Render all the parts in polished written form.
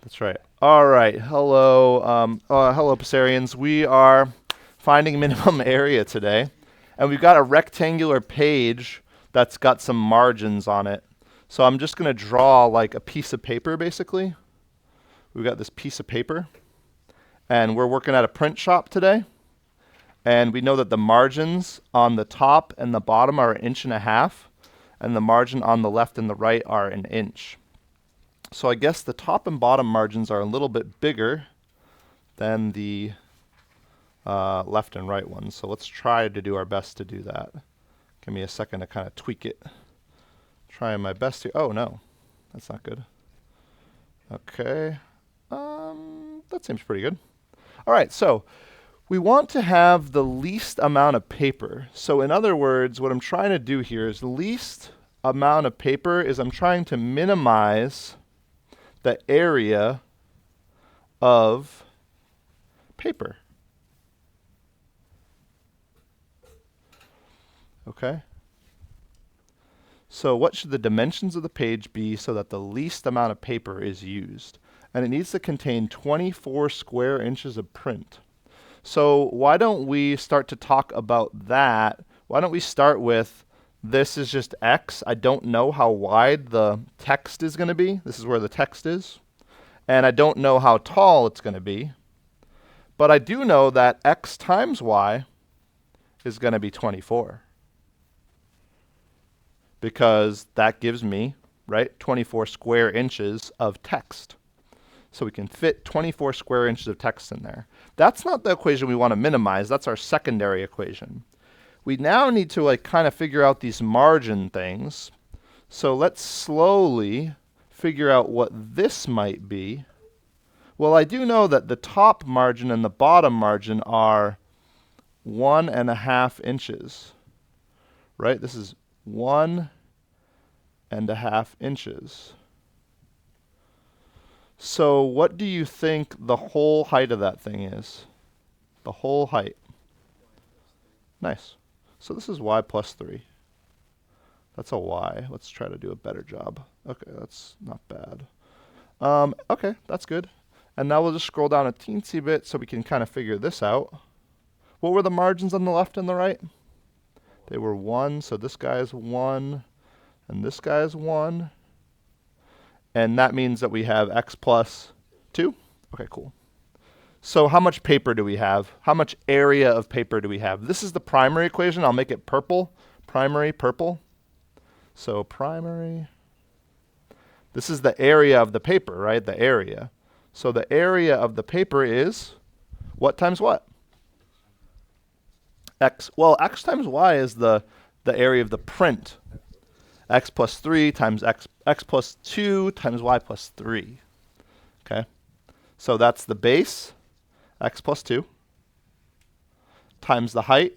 That's right. All right. Hello, Passarians. We are finding minimum area today, and we've got a rectangular page that's got some margins on it. So I'm just going to draw like a piece of paper, basically. We've got this piece of paper, and we're working at a print shop today, and we know that the margins on the top and the bottom are 1.5 inches, and the margin on the left and the right are 1 inch. So I guess the top and bottom margins are a little bit bigger than the left and right ones. So let's try to do our best to do that. Give me a second to kind of tweak it. Trying my best to. Oh no, that's not good. Okay, that seems pretty good. All right, so we want to have the least amount of paper. So in other words, what I'm trying to do here is least amount of paper is I'm trying to minimize the area of paper. Okay? So what should the dimensions of the page be so that the least amount of paper is used? And it needs to contain 24 square inches of print. So why don't we start to talk about that? Why don't we start with this is just X. I don't know how wide the text is going to be. This is where the text is. And I don't know how tall it's going to be. But I do know that X times Y is going to be 24. Because that gives me, right, 24 square inches of text. So we can fit 24 square inches of text in there. That's not the equation we want to minimize. That's our secondary equation. We now need to like kind of figure out these margin things. So let's slowly figure out what this might be. Well, I do know that the top margin and the bottom margin are 1.5 inches, right? This is 1.5 inches. So what do you think the whole height of that thing is? The whole height. Nice. So this is y plus 3. That's a y. Let's try to do a better job. Okay, that's not bad. Okay, that's good. And now we'll just scroll down a teensy bit so we can kind of figure this out. What were the margins on the left and the right? They were 1, so this guy is 1, and this guy is 1. And that means that we have x plus 2. Okay, cool. So how much paper do we have? How much area of paper do we have? This is the primary equation. I'll make it purple. Primary, purple. So primary. This is the area of the paper, right? The area. So the area of the paper is what times what? X. Well, x times y is the area of the print. X plus 3 times x plus 2 times y plus 3. Okay? So that's the base, x plus 2, times the height,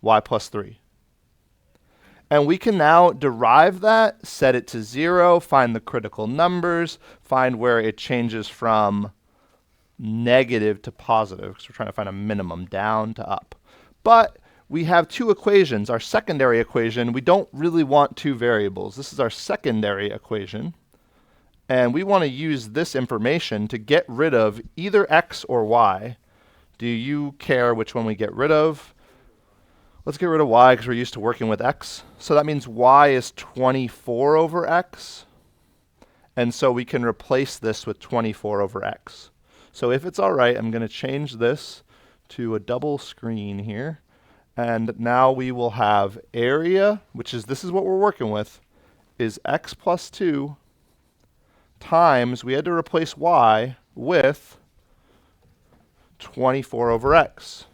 y plus 3. And we can now derive that, set it to 0, find the critical numbers, find where it changes from negative to positive, because we're trying to find a minimum down to up. But we have two equations. Our secondary equation, we don't really want two variables. This is our secondary equation. And we want to use this information to get rid of either x or y. Do you care which one we get rid of? Let's get rid of y because we're used to working with x. So that means y is 24 over x. And so we can replace this with 24 over x. So if it's all right, I'm going to change this to a double screen here. And now we will have area, which is, this is what we're working with, is x plus 2 times, we had to replace y with 24 over x.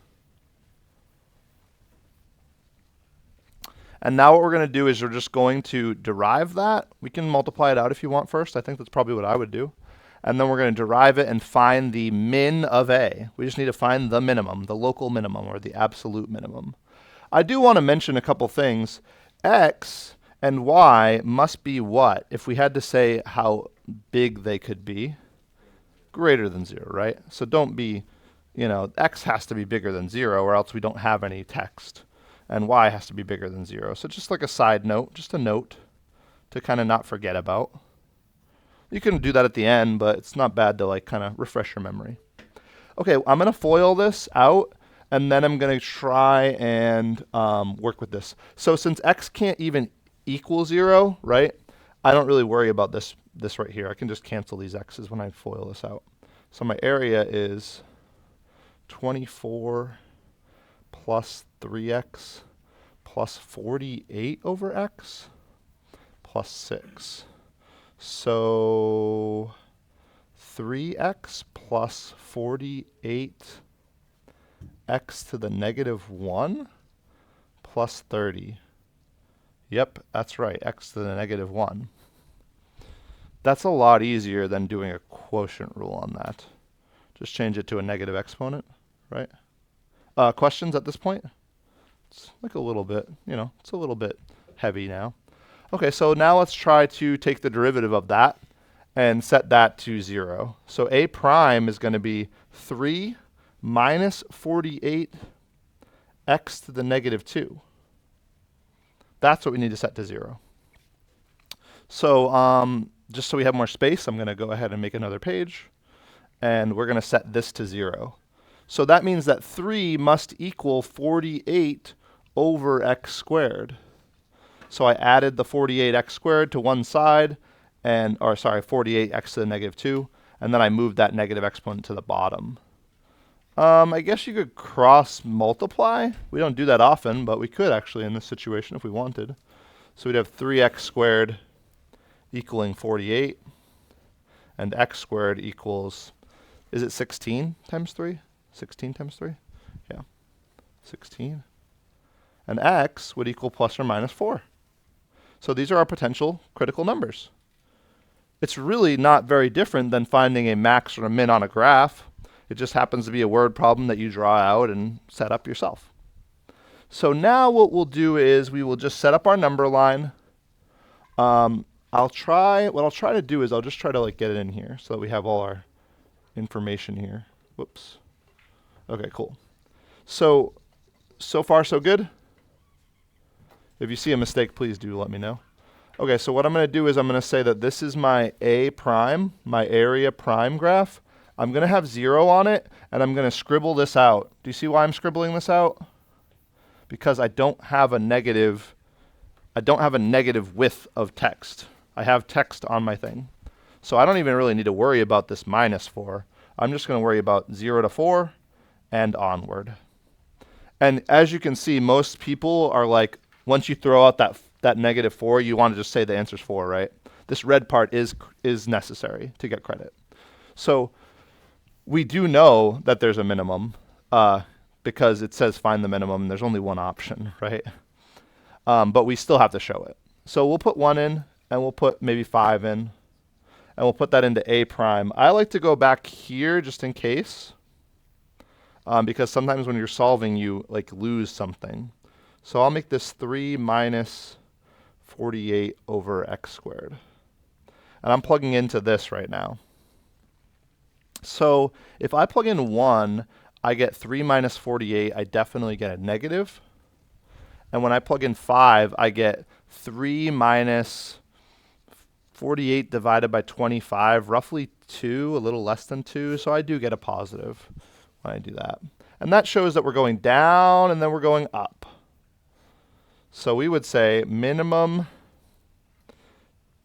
And now what we're going to do is we're just going to derive that. We can multiply it out if you want first. I think that's probably what I would do. And then we're going to derive it and find the min of a. We just need to find the minimum, the local minimum, or the absolute minimum. I do want to mention a couple things. X and y must be what? If we had to say how big they could be, greater than 0, right? So don't be, x has to be bigger than 0 or else we don't have any text. And y has to be bigger than 0. So just like a side note, just a note to kind of not forget about. You can do that at the end, but it's not bad to like kind of refresh your memory. Okay, I'm going to FOIL this out, and then I'm going to try and work with this. So since x can't even equal 0, right, I don't really worry about this right here. I can just cancel these x's when I FOIL this out. So my area is 24 plus 3x plus 48 over x plus 6. So 3x plus 48 x to the negative 1 plus 30. Yep, that's right, x to the negative 1. That's a lot easier than doing a quotient rule on that. Just change it to a negative exponent, right? Questions at this point? It's like a little bit, it's a little bit heavy now. Okay, so now let's try to take the derivative of that and set that to 0. So a prime is going to be 3 minus 48 x to the negative 2. That's what we need to set to 0. So just so we have more space, I'm going to go ahead and make another page. And we're going to set this to 0. So that means that 3 must equal 48 over x squared. So I added the 48x squared to one side, 48x to the negative 2, and then I moved that negative exponent to the bottom. I guess you could cross multiply. We don't do that often, but we could actually in this situation if we wanted. So we'd have 3x squared equaling 48, and x squared equals, is it 16 times 3? 16 times 3? Yeah, 16. And x would equal plus or minus 4. So these are our potential critical numbers. It's really not very different than finding a max or a min on a graph. It just happens to be a word problem that you draw out and set up yourself. So now what we'll do is we will just set up our number line. What I'll try to do is I'll just try to like get it in here so that we have all our information here. Whoops. Okay, cool. So far so good? If you see a mistake, please do let me know. Okay, so what I'm going to do is I'm going to say that this is my A prime, my area prime graph. I'm going to have 0 on it, and I'm going to scribble this out. Do you see why I'm scribbling this out? Because I don't have a negative width of text. I have text on my thing. So I don't even really need to worry about this minus 4. I'm just going to worry about 0 to 4 and onward. And as you can see, most people are like, once you throw out that negative 4, you want to just say the answer's 4, right? This red part is necessary to get credit. So we do know that there's a minimum because it says find the minimum. And there's only one option, right? But we still have to show it. So we'll put 1 in, and we'll put maybe 5 in, and we'll put that into A prime. I like to go back here just in case, because sometimes when you're solving, you like lose something. So I'll make this 3 minus 48 over x squared. And I'm plugging into this right now. So if I plug in 1, I get 3 minus 48. I definitely get a negative. And when I plug in 5, I get 3 minus 48 divided by 25, roughly 2, a little less than 2. So I do get a positive when I do that. And that shows that we're going down and then we're going up. So we would say minimum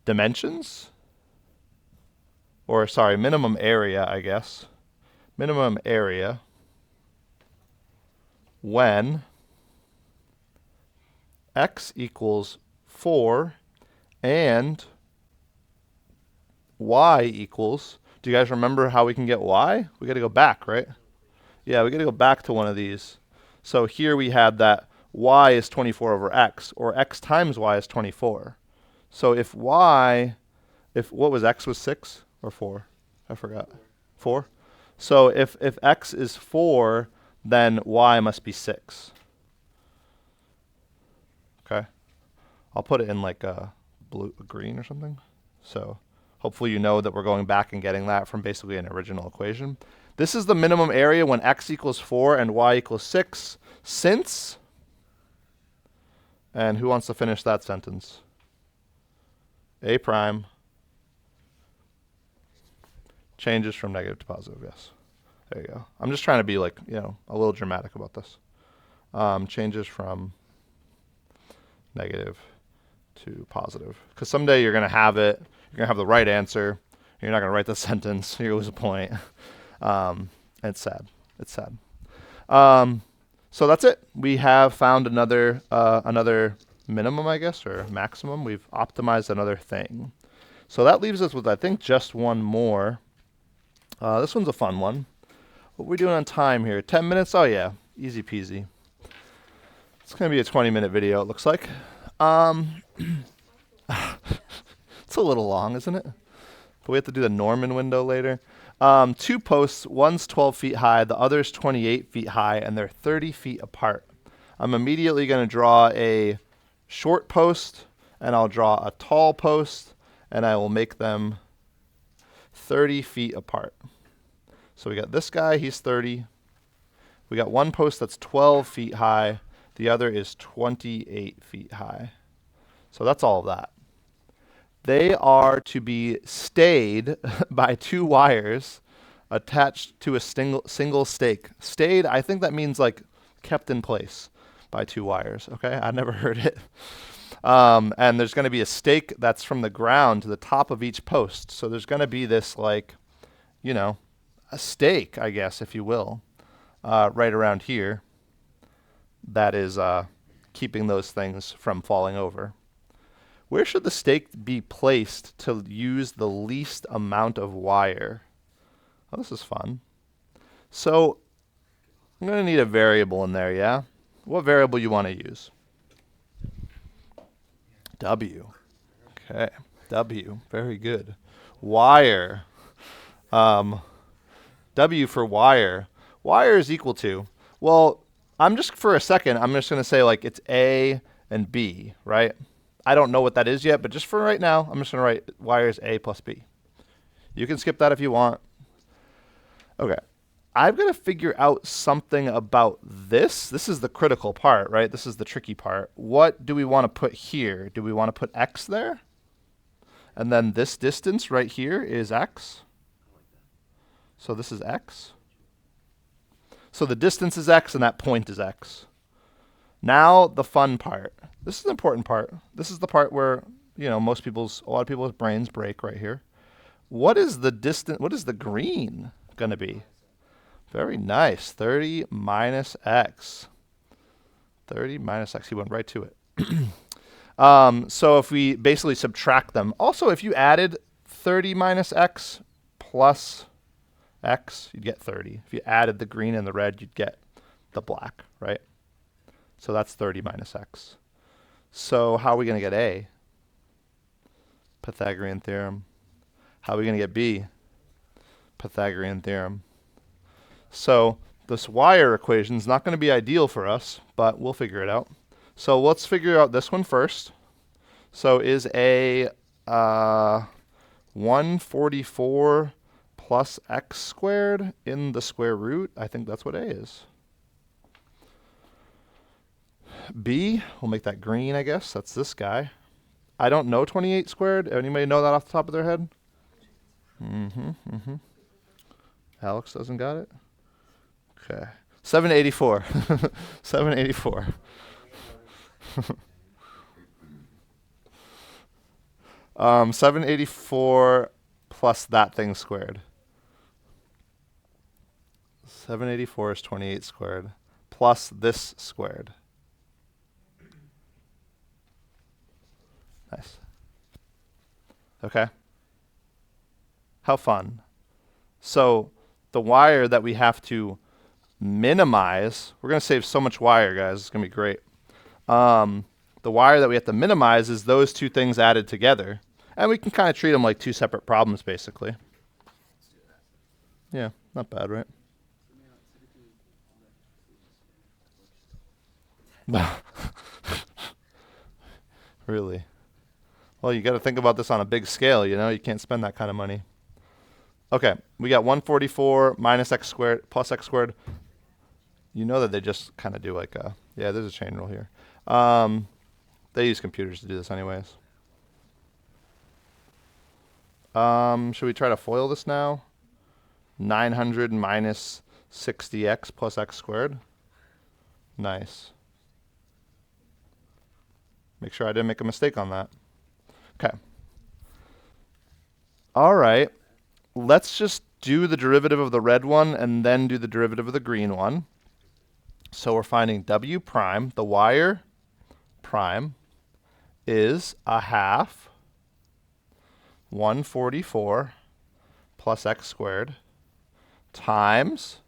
dimensions, or sorry, minimum area, I guess. Minimum area when x equals 4 and y equals, do you guys remember how we can get y? We got to go back, right? Yeah, we got to go back to one of these. So here we had that y is 24 over x, or x times y is 24. So if what was x was 6 or 4? I forgot. 4? So if x is 4, then y must be 6. Okay? I'll put it in like a green or something. So hopefully you know that we're going back and getting that from basically an original equation. This is the minimum area when x equals 4 and y equals 6, since, and who wants to finish that sentence? A prime Changes from negative to positive, yes. There you go. I'm just trying to be like, a little dramatic about this. Changes from negative to positive. Because someday you're going to have it. You're going to have the right answer. You're not going to write the sentence. You're going to lose a point. It's sad. It's sad. So that's it. We have found another minimum, I guess, or maximum. We've optimized another thing. So that leaves us with, I think, just one more. This one's a fun one. What are we doing on time here? 10 minutes? Oh, yeah. Easy peasy. It's going to be a 20-minute video, it looks like. It's a little long, isn't it? But we have to do the Norman window later. 2 posts, one's 12 feet high, the other's 28 feet high, and they're 30 feet apart. I'm immediately going to draw a short post, and I'll draw a tall post, and I will make them 30 feet apart. So we got this guy, he's 30. We got one post that's 12 feet high. The other is 28 feet high. So that's all of that. They are to be stayed by 2 wires attached to a single stake. Stayed, I think that means like kept in place by 2 wires. Okay, I never heard it. And there's going to be a stake that's from the ground to the top of each post. So there's going to be this like, a stake, I guess, if you will, right around here. That is keeping those things from falling over. Where should the stake be placed to use the least amount of wire? Oh, this is fun. So I'm going to need a variable in there, yeah? What variable you want to use? W. Okay, W. Very good. Wire. W for wire. Wire is equal to, well, I'm just going to say like it's A and B, right? I don't know what that is yet, but just for right now, I'm just going to write wire is A plus B. You can skip that if you want. Okay. I've got to figure out something about this. This is the critical part, right? This is the tricky part. What do we want to put here? Do we want to put X there? And then this distance right here is X. So this is X. So the distance is X and that point is X. Now the fun part. This is the important part. This is the part where, a lot of people's brains break right here. What is the distance? What is the green going to be? Very nice. 30 minus X. 30 minus X. He went right to it. So if we basically subtract them. Also, if you added 30 minus X plus X, you'd get 30. If you added the green and the red, you'd get the black, right? So that's 30 minus X. So how are we going to get A? Pythagorean theorem. How are we going to get B? Pythagorean theorem. So this wire equation is not going to be ideal for us, but we'll figure it out. So let's figure out this one first. So is A 144 plus X squared in the square root? I think that's what A is. B, we'll make that green, I guess. That's this guy. I don't know 28 squared. Anybody know that off the top of their head? Alex doesn't got it? Okay. 784. 784. 784 plus that thing squared. 784 is 28 squared plus this squared. Nice. Okay. How fun. So the wire that we have to minimize, we're going to save so much wire, guys. It's going to be great. The wire that we have to minimize is those 2 things added together. And we can kind of treat them like 2 separate problems, basically. Yeah, not bad, right? Really? Well, you got to think about this on a big scale, You can't spend that kind of money. Okay, we got 144 minus X squared plus X squared. You know that they just kind of do like a, yeah, there's a chain rule here. They use computers to do this anyways. Should we try to FOIL this now? 900 minus 60x plus x squared. Nice. Make sure I didn't make a mistake on that. Okay. All right. Let's just do the derivative of the red one and then do the derivative of the green one. So we're finding w prime, the wire prime, is a half 144 plus x squared times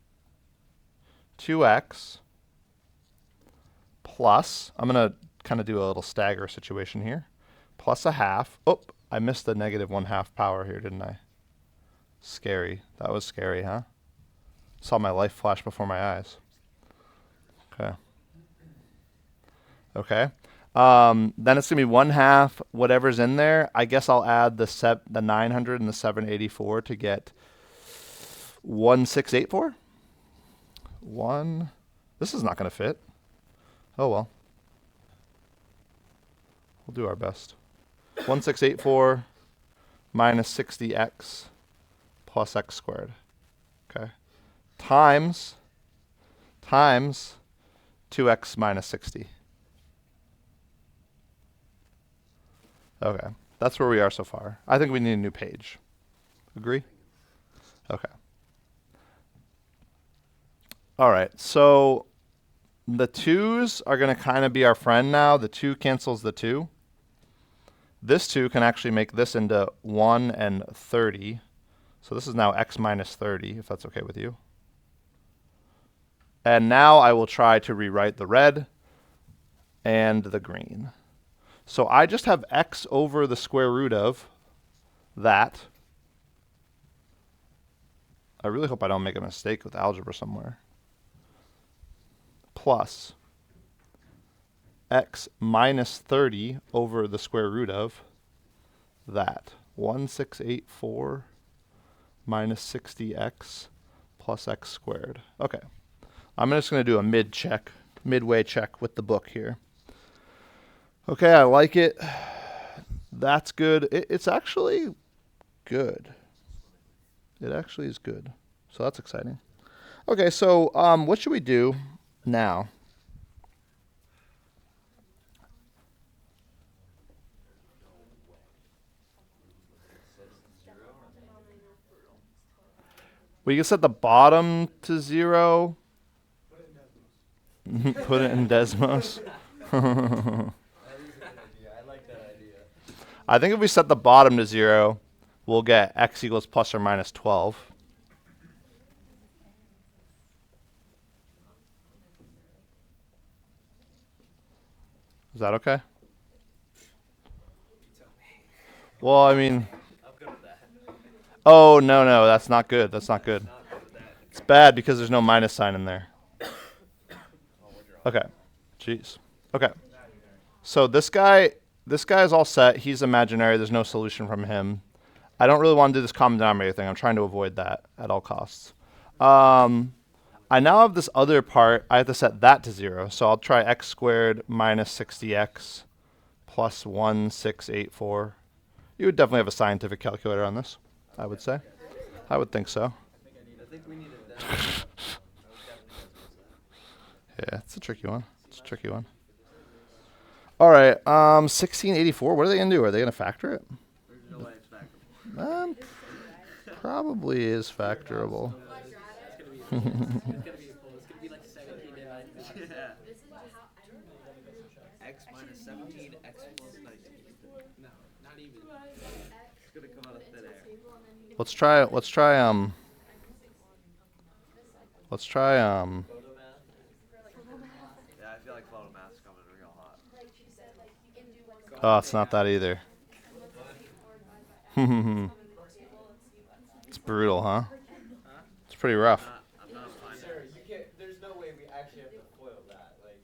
2x plus, I'm going to kind of do a little stagger situation here, plus a half. Oh, I missed the negative 1/2 power here, didn't I? Scary. That was scary, huh? Saw my life flash before my eyes. Okay. Okay. Then it's going to be 1/2 whatever's in there. I guess I'll add the 900 and the 784 to get 1684. This is not going to fit. Oh well. We'll do our best. 1684 minus 60x plus x squared. Okay. Times 2x minus 60. Okay. That's where we are so far. I think we need a new page. Agree? Okay. All right. So the 2's are going to kind of be our friend now. The 2 cancels the 2. This 2 can actually make this into 1 and 30. So this is now x minus 30, if that's okay with you. And now I will try to rewrite the red and the green. So I just have x over the square root of that. I really hope I don't make a mistake with algebra somewhere. Plus x minus 30 over the square root of that. 1684 minus 60x plus x squared. Okay. I'm just going to do a midway check with the book here. Okay, I like it. That's good. It's actually good. It actually is good. So that's exciting. Okay, so what should we do now? We can set the bottom to 0. Put it in Desmos. I think if we set the bottom to 0, we'll get x equals plus or minus 12. Is that okay? Well, I mean... Oh, no, that's not good. That's not good. It's bad because there's no minus sign in there. Okay. Jeez. Okay. So this guy is all set. He's imaginary. There's no solution from him. I don't really want to do this common denominator thing. I'm trying to avoid that at all costs. I now have this other part. I have to set that to 0. So I'll try x squared minus 60x plus 1684. You would definitely have a scientific calculator on this, I would say. I would think so. Yeah, it's a tricky one. It's a tricky one. All right, 1684. What are they going to do? Are they going to factor it? There's no way it's factorable. Probably is factorable. It's gonna be like 17 and 19. X minus 17, x plus 19. No, not even. It's gonna come out of thin air. Let's try Photo math? Yeah, I feel like photo math's coming real hot. Oh, it's not that either. It's brutal, huh? It's pretty rough. I'm not finding it. There's no way we actually have to foil that. Like,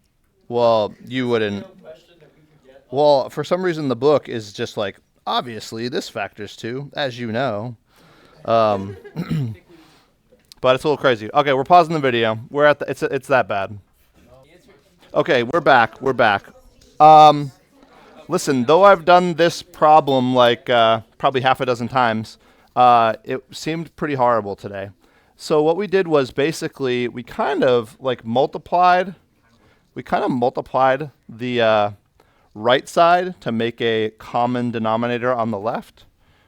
Well, you wouldn't. no question that we could get. Well, for some reason, the book is just like, obviously, this factors too, as you know. But it's a little crazy. Okay, we're pausing the video. We're at the, it's that bad. Okay, we're back. We're back. Listen, though I've done this problem like probably half a dozen times, it seemed pretty horrible today. So what we did was basically we kind of multiplied the right side to make a common denominator on the left.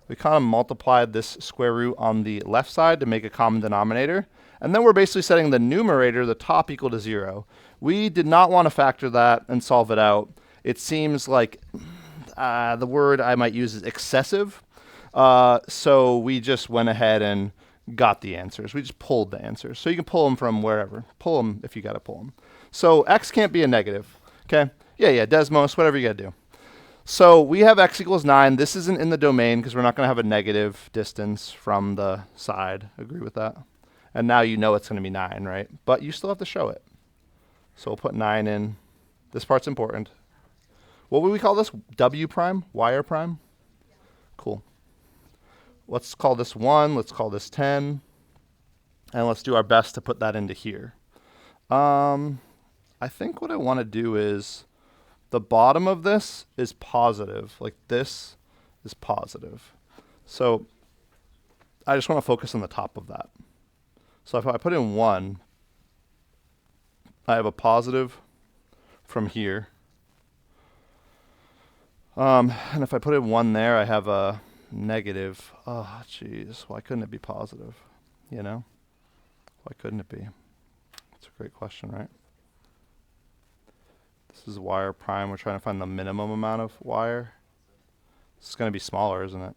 We kind of multiplied this square root on the left side to make a common denominator. And then we're basically setting the numerator, the top, equal to 0. We did not want to factor that and solve it out. It seems like the word I might use is excessive. So we just went ahead and got the answers. We just pulled the answers. So you can pull them from wherever. Pull them if you got to pull them. So x can't be a negative. Okay? Yeah, Desmos, whatever you got to do. So we have x equals 9. This isn't in the domain because we're not going to have a negative distance from the side. Agree with that? And now you know it's going to be 9, right? But you still have to show it. So we'll put 9 in. This part's important. What would we call this? W prime? Wire prime? Cool. Let's call this 1. Let's call this 10. And let's do our best to put that into here. I think what I want to do is the bottom of this is positive. Like this is positive. So I just want to focus on the top of that. So if I put in 1, I have a positive from here. And if I put in 1 there, I have a negative. Oh, jeez. Why couldn't it be positive? You know? Why couldn't it be? That's a great question, right? This is wire prime. We're trying to find the minimum amount of wire. This is going to be smaller, isn't it?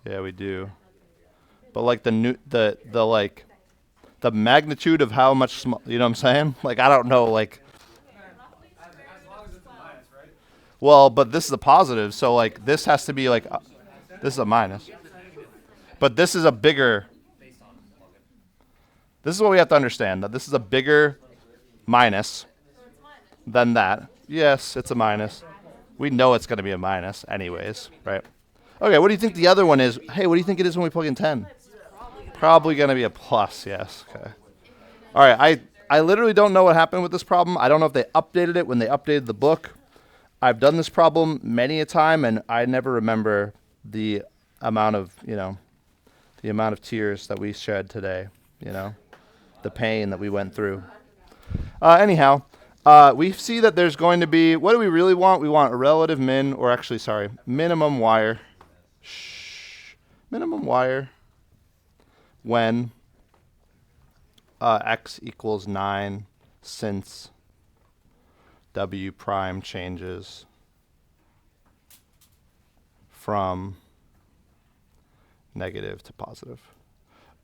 Yeah, we do. But like the magnitude of how much you know what I'm saying? Like I don't know like. As long as it's a minus, right? Well, but this is a positive, so like this has to be like this is a minus. But this is a bigger. This is what we have to understand, that this is a bigger minus than that. Yes, it's a minus. We know it's going to be a minus anyways, right? Okay, what do you think the other one is? Hey, what do you think it is when we plug in 10? Probably going to be a plus, yes. Okay. All right, I literally don't know what happened with this problem. I don't know if they updated it when they updated the book. I've done this problem many a time, and I never remember the amount of, the amount of tears that we shed today, the pain that we went through. Anyhow, we see that there's going to be, what do we really want? We want a relative minimum wire. Minimum wire when x equals 9 since w prime changes from negative to positive.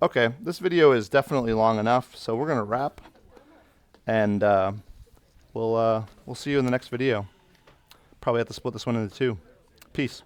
Okay, this video is definitely long enough, so we're going to wrap, and we'll see you in the next video. Probably have to split this one into 2. Peace.